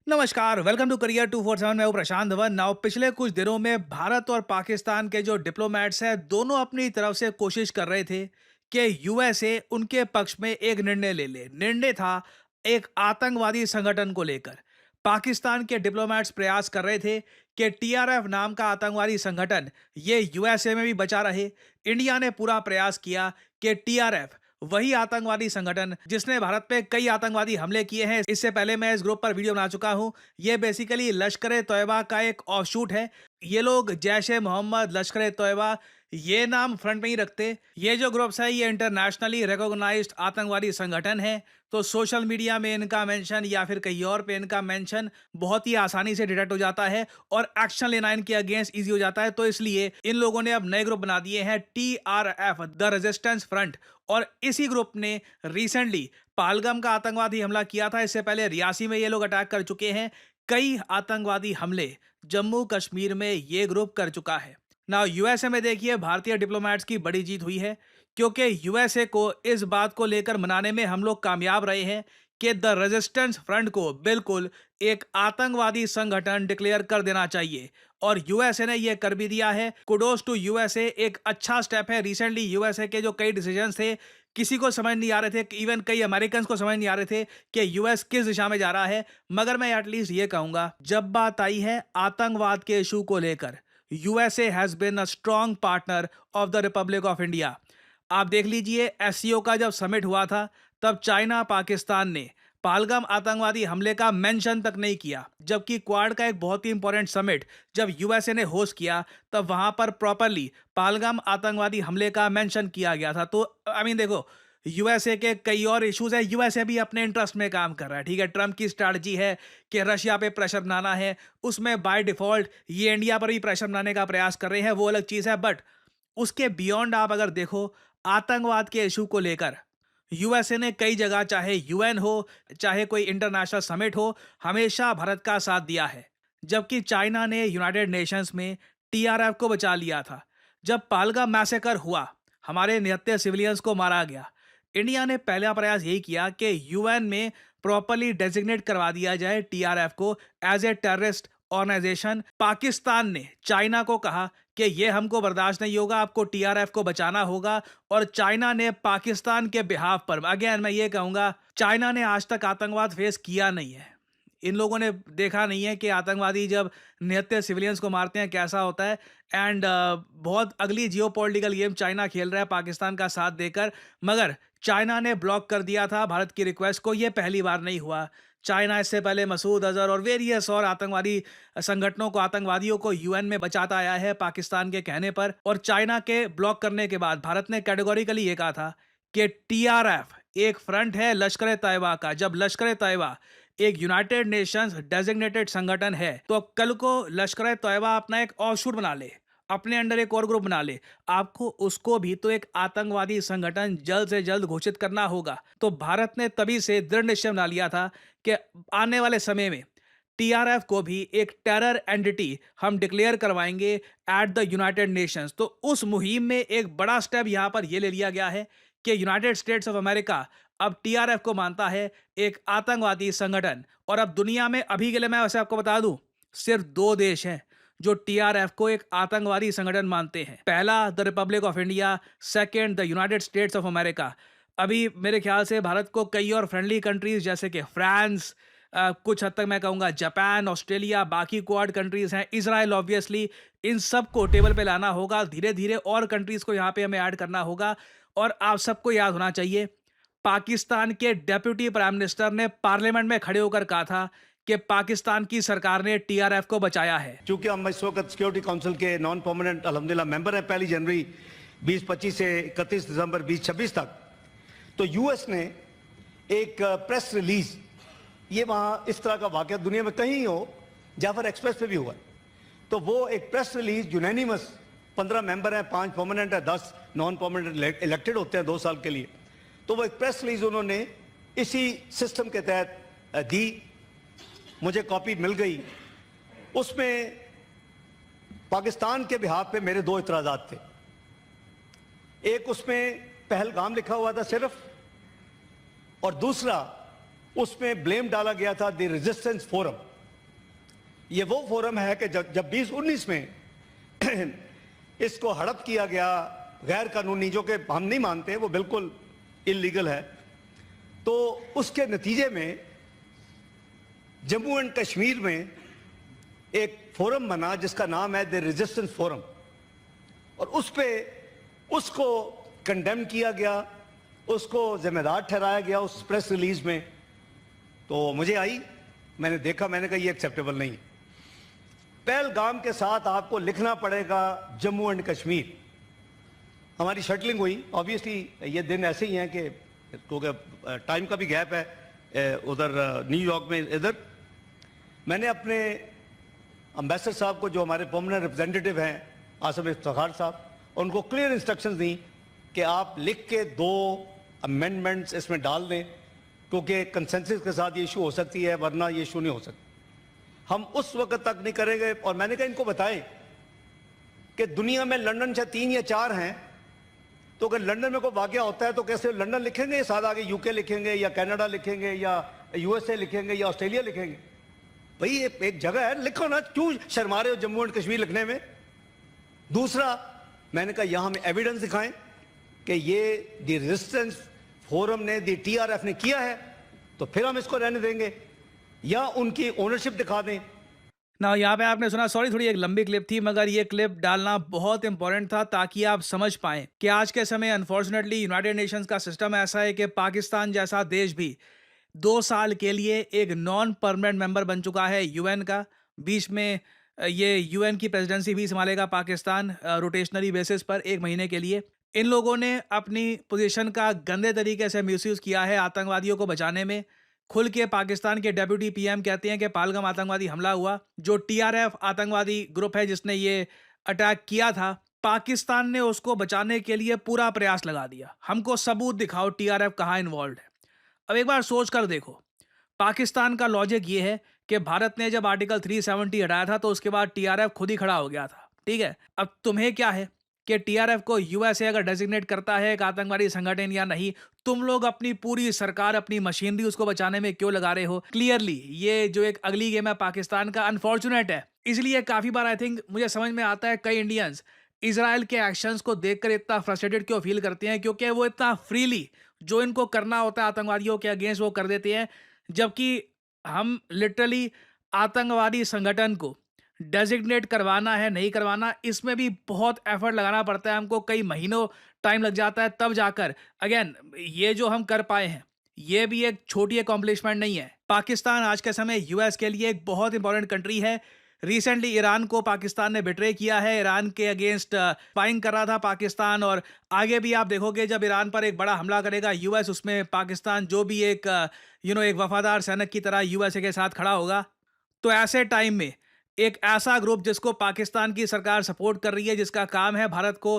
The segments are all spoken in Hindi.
नमस्कार, वेलकम टू करियर 247। मैं हूं प्रशांत धवन। नाउ पिछले कुछ दिनों में भारत और पाकिस्तान के जो डिप्लोमेट्स हैं दोनों अपनी तरफ से कोशिश कर रहे थे कि यूएसए उनके पक्ष में एक निर्णय ले ले। निर्णय था एक आतंकवादी संगठन को लेकर। पाकिस्तान के डिप्लोमेट्स प्रयास कर रहे थे कि टीआरएफ नाम का आतंकवादी संगठन ये यूएसए में भी बचा रहे। इंडिया ने पूरा प्रयास किया कि टीआरएफ वही आतंकवादी संगठन जिसने भारत पे कई आतंकवादी हमले किए हैं। इससे पहले मैं इस ग्रुप पर वीडियो बना चुका हूं। ये बेसिकली लश्कर ए तोयबा का एक ऑफशूट है। ये लोग जैश ए मोहम्मद, लश्कर ए तोयबा ये नाम फ्रंट में ही रखते। ये जो ग्रुप्स है ये इंटरनेशनली रिकॉग्नाइज्ड आतंकवादी संगठन है। तो सोशल मीडिया में इनका मेंशन या फिर कहीं और पे इनका मेंशन बहुत ही आसानी से डिटेक्ट हो जाता है और एक्शन लेना इनके अगेंस्ट इजी हो जाता है। तो इसलिए इन लोगों ने अब नए ग्रुप बना दिए हैं, TRF द रेजिस्टेंस फ्रंट। और इसी ग्रुप ने रिसेंटली पहलगाम का आतंकवादी हमला किया था। इससे पहले रियासी में ये लोग अटैक कर चुके हैं। कई आतंकवादी हमले जम्मू कश्मीर में ये ग्रुप कर चुका है। ना यूएसए में देखिए भारतीय डिप्लोमेट्स की बड़ी जीत हुई है, क्योंकि यूएसए को इस बात को लेकर मनाने में हम लोग कामयाब रहे हैं कि द रेजिस्टेंस फ्रंट को बिल्कुल एक आतंकवादी संगठन डिक्लेयर कर देना चाहिए। और यूएसए ने यह कर भी दिया है। कुडोस टू यूएसए, एक अच्छा स्टेप है। रिसेंटली यूएसए के जो कई डिसीजंस थे किसी को समझ नहीं आ रहे थे, इवन कई अमेरिकन को समझ नहीं आ रहे थे कि यूएस किस दिशा में जा रहा है। मगर मैं एटलीस्ट ये कहूंगा, जब बात आई है आतंकवाद के इशू को लेकर, USA has been a strong partner of the Republic of India. आप देख लीजिए, एससीओ का जब समिट हुआ था तब चाइना पाकिस्तान ने पहलगाम आतंकवादी हमले का मेंशन तक नहीं किया, जबकि क्वाड का एक बहुत ही इंपॉर्टेंट समिट जब यूएसए ने होस्ट किया तब वहां पर प्रॉपरली पहलगाम आतंकवादी हमले का मेंशन किया गया था। तो देखो, यूएसए के कई और इश्यूज है। यूएसए भी अपने इंटरेस्ट में काम कर रहा है, ठीक है। ट्रम्प की स्ट्रैटेजी है कि रशिया पे प्रेशर बनाना है, उसमें बाय डिफॉल्ट ये इंडिया पर भी प्रेशर बनाने का प्रयास कर रहे हैं, वो अलग चीज है। बट उसके बियॉन्ड आप अगर देखो, आतंकवाद के इशू को लेकर यूएसए ने कई जगह, चाहे यूएन हो चाहे कोई इंटरनेशनल समिट हो, हमेशा भारत का साथ दिया है। जबकि चाइना ने यूनाइटेड नेशंस में टीआरएफ को बचा लिया था। जब पहलगाम मैसेकर हुआ, हमारे 79 सिविलियंस को मारा गया, इंडिया ने पहला प्रयास यही किया कि यूएन में प्रॉपरली डेजिग्नेट करवा दिया जाए टीआरएफ को as a terrorist organisation. Pakistan ने चाइना को कहा कि ये हमको बर्दाश्त नहीं होगा, आपको टीआरएफ को बचाना होगा। और चाइना ने पाकिस्तान के बिहाफ पर, अगेन मैं ये कहूंगा, चाइना ने आज तक आतंकवाद फेस किया नहीं है। इन लोगों ने देखा नहीं है कि आतंकवादी जब निहत्थे सिविलियंस को मारते हैं कैसा होता है। एंड बहुत अगली जियोपॉलिटिकल गेम चाइना खेल रहा है पाकिस्तान का साथ देकर। मगर चाइना ने ब्लॉक कर दिया था भारत की रिक्वेस्ट को। ये पहली बार नहीं हुआ। चाइना इससे पहले मसूद अजहर और वेरियस और आतंकवादी संगठनों को, आतंकवादियों को यूएन में बचाता आया है पाकिस्तान के कहने पर। और चाइना के ब्लॉक करने के बाद भारत ने कैटेगोरिकली ये कहा था कि टीआरएफ एक फ्रंट है लश्कर ए तैयबा का। जब लश्कर ए तैयबा एक यूनाइटेड नेशंस डेजिग्नेटेड संगठन है, तो कल को लश्कर ए तैयबा अपना एक ऑफशूट बना ले, अपने अंडर एक और ग्रुप बना ले, आपको उसको भी तो एक आतंकवादी संगठन जल्द से जल्द घोषित करना होगा। तो भारत ने तभी से दृढ़ निश्चय बना लिया था कि आने वाले समय में टीआरएफ को भी एक टेरर एंटिटी हम डिक्लेयर करवाएंगे एट द यूनाइटेड नेशंस। तो उस मुहिम में एक बड़ा स्टेप यहां पर यह ले लिया गया है कि यूनाइटेड स्टेट्स ऑफ अमेरिका अब टीआरएफ को मानता है एक आतंकवादी संगठन। और अब दुनिया में अभी के लिए मैं वैसे आपको बता दूं, सिर्फ 2 देश हैं जो टीआरएफ को एक आतंकवादी संगठन मानते हैं। पहला the Republic of India, second the United states of America. अभी मेरे ख्याल से भारत को कई और फ्रेंडली कंट्रीज जैसे कि फ्रांस, कुछ हद तक मैं कहूँगा जापान, ऑस्ट्रेलिया, बाकी क्वाड कंट्रीज हैं, इजराइल, ऑब्वियसली, इन सब को टेबल पे लाना होगा। धीरे धीरे और कंट्रीज को यहाँ पे हमें ऐड करना होगा। और आप सबको याद होना चाहिए, पाकिस्तान के डेप्यूटी प्राइम मिनिस्टर ने पार्लियामेंट में खड़े होकर कहा था कि पाकिस्तान की सरकार ने टीआरएफ को बचाया है। चूंकि हम इस वक्त सिक्योरिटी काउंसिल के नॉन परमानेंट अल्हम्दुलिल्लाह मेंबर हैं 1 जनवरी 2025 से 31 दिसंबर 2026 तक, तो यूएस ने एक प्रेस रिलीज, ये वहां इस तरह का वाकया दुनिया में कहीं हो, जाफर एक्सप्रेस पे भी हुआ, तो वो एक प्रेस रिलीज यूनानिमस, 15 मेंबर हैं, 5 परमानेंट है, 10 नॉन परमानेंट इलेक्टेड होते हैं 2 साल के लिए। तो वो एक प्रेस रिलीज उन्होंने इसी सिस्टम के तहत दी, मुझे कॉपी मिल गई। उसमें पाकिस्तान के बिहाफ पे मेरे 2 इतराजात थे। एक उसमें पहलगाम लिखा हुआ था सिर्फ, और दूसरा उसमें ब्लेम डाला गया था द रेजिस्टेंस फोरम। ये वो फोरम है कि जब 2019 में इसको हड़प किया गया गैर कानूनी, जो कि हम नहीं मानते, वो बिल्कुल इलीगल है, तो उसके नतीजे में जम्मू एंड कश्मीर में एक फोरम बना जिसका नाम है द रेजिस्टेंस फोरम, और उस पे उसको कंडेम किया गया, उसको जिम्मेदार ठहराया गया उस प्रेस रिलीज में। तो मुझे आई, मैंने देखा, मैंने कहा ये एक्सेप्टेबल नहीं है। पहलगाम के साथ आपको लिखना पड़ेगा जम्मू एंड कश्मीर। हमारी शटलिंग हुई, ऑब्वियसली ये दिन ऐसे ही हैं कि क्योंकि टाइम का भी गैप है उधर न्यूयॉर्क में। इधर मैंने अपने अम्बेसडर साहब को, जो हमारे परमानेंट रिप्रेजेंटेटिव हैं आसिफ इफ्तिखार साहब, उनको क्लियर इंस्ट्रक्शंस दी कि आप लिख के 2 अमेंडमेंट्स इसमें डाल दें, क्योंकि कंसेंसस के साथ ये इशू हो सकती है, वरना ये इशू नहीं हो सकता। हम उस वक्त तक नहीं करेंगे। और मैंने कहा इनको बताएं कि दुनिया में लंदन से 3 या 4 हैं, तो अगर लंदन में कोई वाकया होता है तो कैसे लंदन लिखेंगे, साथ आगे यूके लिखेंगे या कनाडा लिखेंगे या यूएसए लिखेंगे या ऑस्ट्रेलिया लिखेंगे। भाई एक जगह है, लिखो ना, क्यों शर्मा रहे हो जम्मू एंड कश्मीर लिखने में। दूसरा, मैंने कहा यहां हमें एविडेंस दिखाएं कि ये दी रेजिस्टेंस फोरम ने, दी टीआरएफ ने किया है, तो फिर हम इसको रहने देंगे, या उनकी ओनरशिप दिखा दें। ना यहाँ पे आपने सुना, सॉरी थोड़ी एक लंबी क्लिप थी, मगर ये क्लिप डालना बहुत इंपॉर्टेंट था ताकि आप समझ पाएं कि आज के समय अनफॉर्चुनेटली यूनाइटेड नेशंस का सिस्टम ऐसा है कि पाकिस्तान जैसा देश भी 2 साल के लिए एक नॉन परमानेंट मेंबर बन चुका है यूएन का। बीच में ये यूएन की प्रेसिडेंसी भी संभालेगा पाकिस्तान रोटेशनरी बेसिस पर 1 महीने के लिए। इन लोगों ने अपनी पोजीशन का गंदे तरीके से मिसयूज़ किया है आतंकवादियों को बचाने में। खुल के पाकिस्तान के डेप्यूटी पीएम कहते हैं कि पहलगाम आतंकवादी हमला हुआ, जो टीआरएफ आतंकवादी ग्रुप है जिसने ये अटैक किया था, पाकिस्तान ने उसको बचाने के लिए पूरा प्रयास लगा दिया। हमको सबूत दिखाओ टीआरएफ कहाँ इन्वॉल्व है। अब एक बार सोच कर देखो, पाकिस्तान का लॉजिक ये है कि भारत ने जब आर्टिकल 370 हटाया था तो उसके बाद टीआरएफ खुद ही खड़ा हो गया था, ठीक है। अब तुम्हें क्या है कि टीआरएफ को यूएसए अगर डेजिग्नेट करता है एक आतंकवादी संगठन या नहीं, तुम लोग अपनी पूरी सरकार, अपनी मशीनरी उसको बचाने में क्यों लगा रहे हो। क्लियरली ये जो एक अगली गेम है पाकिस्तान का, अनफॉर्चुनेट है। इसलिए काफी बार आई थिंक मुझे समझ में आता है कई इंडियंस इजराइल के एक्शंस को देखकर इतना फ्रस्ट्रेटेड क्यों फील करते हैं, क्योंकि वो इतना फ्रीली जो इनको करना होता है आतंकवादियों के अगेंस्ट वो कर देते हैं, जबकि हम लिटरली आतंकवादी संगठन को डेजिग्नेट करवाना है, नहीं करवाना, इसमें भी बहुत एफर्ट लगाना पड़ता है हमको, कई महीनों टाइम लग जाता है, तब जाकर अगेन ये जो हम कर पाए हैं ये भी एक छोटी अकॉम्प्लिशमेंट नहीं है। पाकिस्तान आज के समय यूएस के लिए एक बहुत इंपॉर्टेंट कंट्री है। रिसेंटली ईरान को पाकिस्तान ने बिट्रे किया है, ईरान के अगेंस्ट स्पाइंग कर रहा था पाकिस्तान, और आगे भी आप देखोगे जब ईरान पर एक बड़ा हमला करेगा यूएस, उसमें पाकिस्तान जो भी एक एक वफादार सैनिक की तरह यूएसए के साथ खड़ा होगा। तो ऐसे टाइम में एक ऐसा ग्रुप जिसको पाकिस्तान की सरकार सपोर्ट कर रही है, जिसका काम है भारत को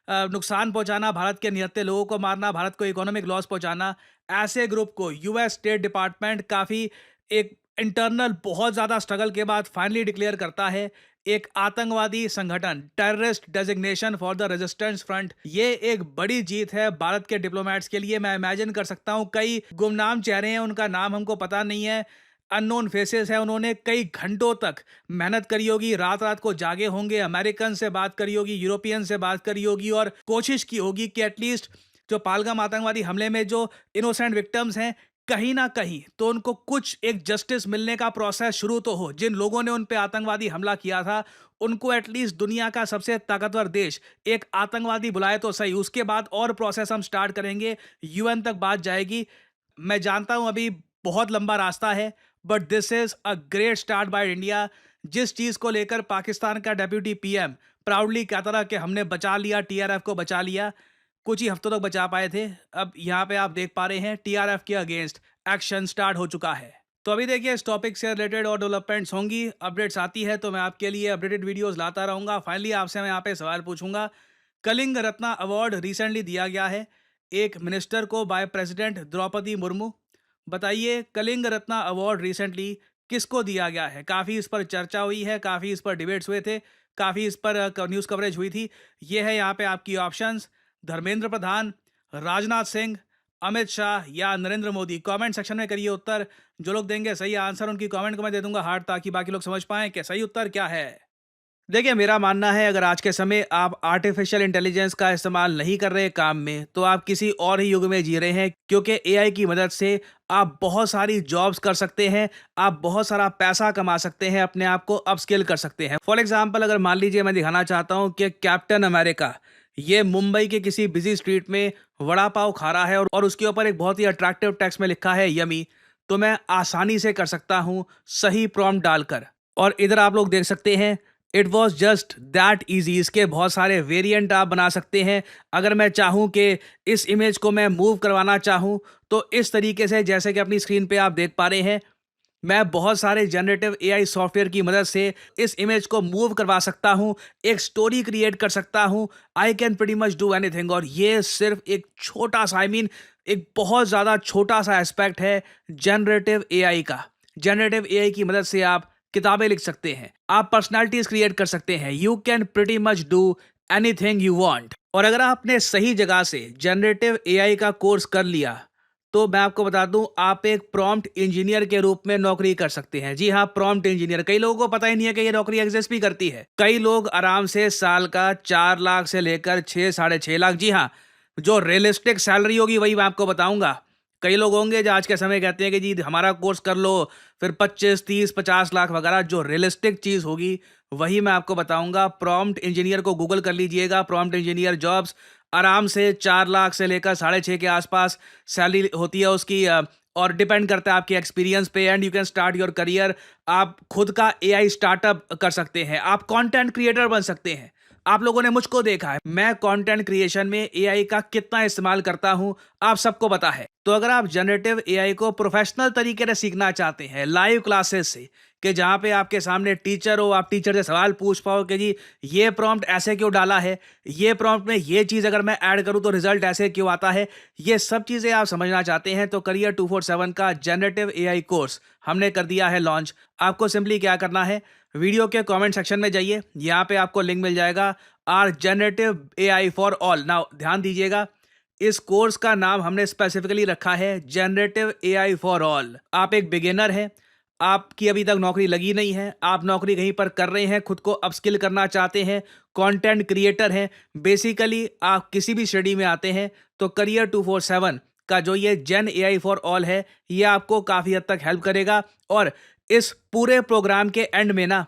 नुकसान पहुंचाना, भारत के निहत्थे लोगों को मारना, भारत को इकोनॉमिक लॉस पहुंचाना, ऐसे ग्रुप को यूएस स्टेट डिपार्टमेंट काफ़ी एक इंटरनल बहुत ज़्यादा स्ट्रगल के बाद फाइनली डिक्लेयर करता है एक आतंकवादी संगठन, terrorist designation for the resistance front. ये एक बड़ी जीत है भारत के डिप्लोमेट्स के लिए। मैं इमेजिन कर सकता हूँ कई गुमनाम चेहरे हैं, उनका नाम हमको पता नहीं है, अननोन फेसेस है, उन्होंने कई घंटों तक मेहनत करी होगी, रात रात को जागे होंगे, अमेरिकन से बात करी होगी, यूरोपियन से बात करी होगी, और कोशिश की होगी कि एटलीस्ट जो पहलगाम आतंकवादी हमले में जो इनोसेंट विक्टिम्स हैं, कहीं ना कहीं तो उनको कुछ एक जस्टिस मिलने का प्रोसेस शुरू तो हो। जिन लोगों ने उन पे आतंकवादी हमला किया था उनको एटलीस्ट दुनिया का सबसे ताकतवर देश एक आतंकवादी बुलाए तो सही, उसके बाद और प्रोसेस हम स्टार्ट करेंगे, यूएन तक बात जाएगी। मैं जानता हूं अभी बहुत लंबा रास्ता है, but this is a great start by India. जिस चीज को लेकर पाकिस्तान का डेप्यूटी पीएम प्राउडली कहता रहा कि हमने बचा लिया, टीआरएफ को बचा लिया, कुछ ही हफ्तों तक बचा पाए थे। अब यहाँ पे आप देख पा रहे हैं टीआरएफ के अगेंस्ट एक्शन स्टार्ट हो चुका है। तो अभी देखिए इस टॉपिक से रिलेटेड और डेवलपमेंट्स होंगी, अपडेट्स आती है तो मैं आपके लिए अपडेटेड वीडियोस लाता रहूंगा। फाइनली आपसे मैं यहाँ पे सवाल पूछूंगा, कलिंग रत्ना अवार्ड रिसेंटली दिया गया है एक मिनिस्टर को बाय प्रेसिडेंट द्रौपदी मुर्मू। बताइए कलिंग रत्ना अवार्ड रिसेंटली किसको दिया गया है। काफ़ी इस पर चर्चा हुई है, काफ़ी इस पर डिबेट्स हुए थे, काफ़ी इस पर न्यूज़ कवरेज हुई थी। ये है यहाँ पे आपकी ऑप्शंस: धर्मेंद्र प्रधान, राजनाथ सिंह, अमित शाह या नरेंद्र मोदी? कमेंट सेक्शन में करिए उत्तर। जो लोग देंगे सही आंसर उनकी कमेंट को मैं दे दूंगा हार्ट, ताकि बाकी लोग समझ पाएं कि सही उत्तर क्या है। देखिए, मेरा मानना है अगर आज के समय आप आर्टिफिशियल इंटेलिजेंस का इस्तेमाल नहीं कर रहे काम में, तो आप किसी और ही युग में जी रहे हैं, क्योंकि एआई की मदद से आप बहुत सारी जॉब्स कर सकते हैं, आप बहुत सारा पैसा कमा सकते हैं, अपने आप को अपस्किल कर सकते हैं। फॉर एग्जांपल, अगर मान लीजिए मैं दिखाना चाहता हूं कि कैप्टन अमेरिका ये मुंबई के किसी बिजी स्ट्रीट में वड़ा पाव खा रहा है और उसके ऊपर एक बहुत ही अट्रैक्टिव टेक्स्ट में लिखा है यमी, तो मैं आसानी से कर सकता हूं सही प्रॉम्प्ट डालकर। और इधर आप लोग देख सकते हैं, it was just that easy. इसके बहुत सारे वेरिएंट आप बना सकते हैं। अगर मैं चाहूँ कि इस इमेज को मैं मूव करवाना चाहूँ, तो इस तरीके से, जैसे कि अपनी स्क्रीन पे आप देख पा रहे हैं, मैं बहुत सारे जनरेटिव एआई सॉफ्टवेयर की मदद से इस इमेज को मूव करवा सकता हूँ, एक स्टोरी क्रिएट कर सकता हूँ। I can pretty much do anything. और ये सिर्फ एक छोटा सा, आई मीन एक बहुत ज़्यादा छोटा सा एस्पेक्ट है जनरेटिव एआई का। जनरेटिव एआई की मदद से आप किताबें लिख सकते हैं, आप पर्सनालिटीज क्रिएट कर सकते हैं। You can pretty much do anything you want. और अगर आपने सही जगह से जनरेटिव एआई का कोर्स कर लिया, तो मैं आपको बता दूं, आप एक प्रॉम्प्ट इंजीनियर के रूप में नौकरी कर सकते हैं। जी हाँ, प्रॉम्प्ट इंजीनियर। कई लोगों को पता ही नहीं है कि ये नौकरी एग्जिस्ट भी करती है। कई लोग आराम से साल का 4 लाख से लेकर 6 साढ़े 6 लाख, जी हाँ, जो रियलिस्टिक सैलरी होगी वही मैं आपको बताऊंगा। कई लोग होंगे जो आज के समय कहते हैं कि जी हमारा कोर्स कर लो, फिर 25 30 50 लाख वगैरह। जो रियलिस्टिक चीज़ होगी वही मैं आपको बताऊंगा। प्रॉम्प्ट इंजीनियर को गूगल कर लीजिएगा, प्रॉम्प्ट इंजीनियर जॉब्स आराम से 4 लाख से लेकर साढ़े 6 के आसपास सैलरी होती है उसकी। और डिपेंड करता है आपके एक्सपीरियंस पे। And you can start your career. आप खुद का एआई स्टार्टअप कर सकते हैं, आप कंटेंट क्रिएटर बन सकते हैं। आप लोगों ने मुझको देखा है, मैं कंटेंट क्रिएशन में एआई का कितना इस्तेमाल करता हूं, आप सबको पता है। तो अगर आप जनरेटिव एआई को प्रोफेशनल तरीके से सीखना चाहते हैं, लाइव क्लासेस से, कि जहां पे आपके सामने टीचर हो, आप टीचर से सवाल पूछ पाओ कि जी ये प्रॉम्प्ट ऐसे क्यों डाला है, ये प्रॉम्प्ट में ये चीज़ अगर मैं ऐड करूं तो रिजल्ट ऐसे क्यों आता है, ये सब चीज़ें आप समझना चाहते हैं, तो करियर 247 का जनरेटिव एआई कोर्स हमने कर दिया है लॉन्च। आपको सिंपली क्या करना है, वीडियो के कमेंट सेक्शन में जाइए, यहाँ पे आपको लिंक मिल जाएगा, our generative AI for all. Now ध्यान दीजिएगा, इस कोर्स का नाम हमने स्पेसिफिकली रखा है जनरेटिव एआई फॉर ऑल। आप एक बिगिनर हैं, आपकी अभी तक नौकरी लगी नहीं है, आप नौकरी कहीं पर कर रहे हैं, खुद को अपस्किल करना चाहते हैं, कंटेंट क्रिएटर हैं, बेसिकली आप किसी भी स्टडी में आते हैं, तो करियर 247 का जो ये जेन एआई फॉर ऑल है, ये आपको काफ़ी हद तक हेल्प करेगा। और इस पूरे प्रोग्राम के एंड में ना,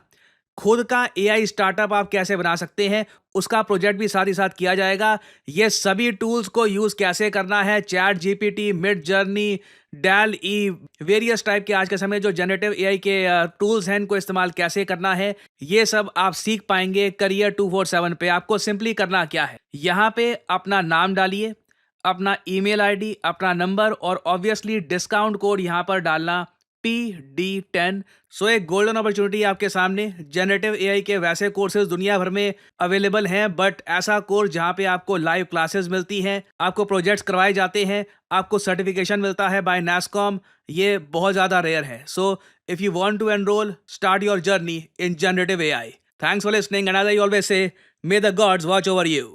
खुद का एआई स्टार्टअप आप कैसे बना सकते हैं, उसका प्रोजेक्ट भी साथ ही साथ किया जाएगा। ये सभी टूल्स को यूज़ कैसे करना है, ChatGPT, Midjourney, DALL E, various type के आज के समय जो जनरेटिव एआई के टूल्स हैं, इनको इस्तेमाल कैसे करना है, ये सब आप सीख पाएंगे करियर 247 पे। आपको सिंपली करना क्या है, यहाँ पे अपना नाम डालिए, अपना ईमेल आईडी, अपना नंबर, और ऑब्वियसली डिस्काउंट कोड यहाँ पर डालना PD10। सो एक गोल्डन अपॉर्चुनिटी आपके सामने। जनरेटिव एआई के वैसे कोर्सेज दुनिया भर में अवेलेबल हैं, बट ऐसा कोर्स जहां पे आपको लाइव क्लासेस मिलती हैं, आपको प्रोजेक्ट्स करवाए जाते हैं, आपको सर्टिफिकेशन मिलता है बाय NASSCOM, ये बहुत ज़्यादा रेयर है। So if you want to enrol, start your journey in generative AI. Thanks for listening, and as I always say, may the gods watch over you.